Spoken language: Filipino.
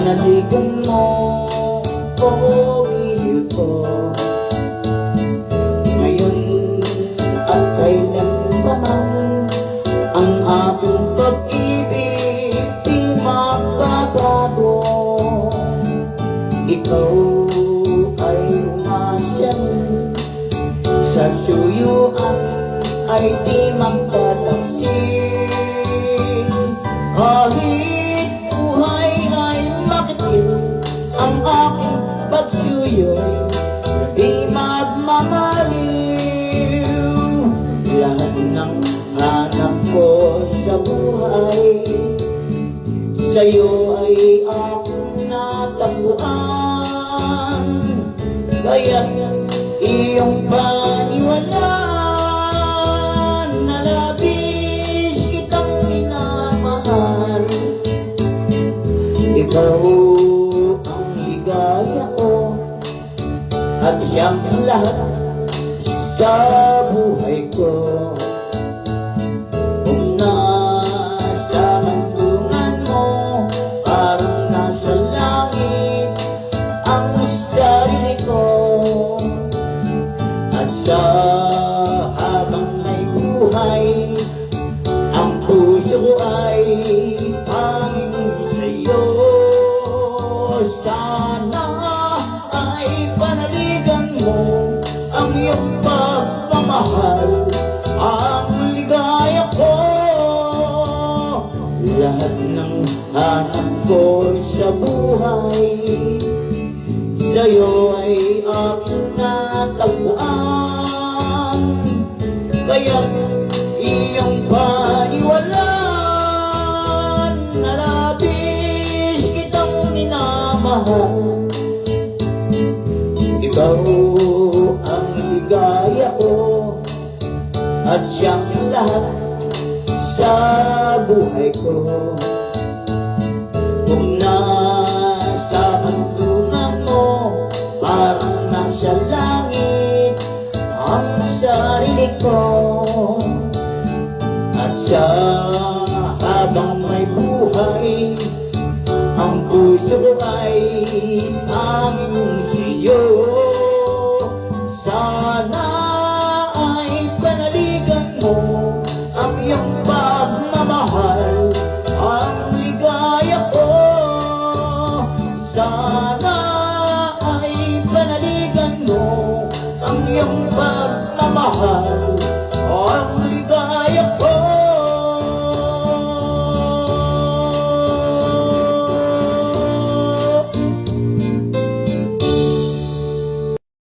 Panaligan mo, pogilyo ko. Ngayon at kailanman ang aking pag-ibig di magbabago. Ikaw ay umasan sa suyuan ay di magtataksin. Kahit buhay ay makitil, ang aking pagsuyo'y di magmamaliw. Lahat ng hanap ko sa buhay, sa'yo ay aking natagpuan. Kaya't iyong paniwalaan na labis kitang minamahal. Ikaw ang ligaya ko at siyang lahat sa buhay ko. Kung nasa mandungan mo, parang nasa langit ang sarili ko. At sa habang may buhay, ang puso ko ay tanging sa'yo. Sana ay panaligan mo ang iyong pagmamahal, ang ligaya ko. Lahat ng hanap ko sa buhay, sa'yo ay aking natagpuan. Kaya't iyong paniwalaan na labis kitang minamahal. Ikaw ang ligaya ko at siyang lahat sa buhay ko. Kung nasa mandungan mo, parang nasa langit ang sarili ko. At sa habang may buhay, ang puso ko ay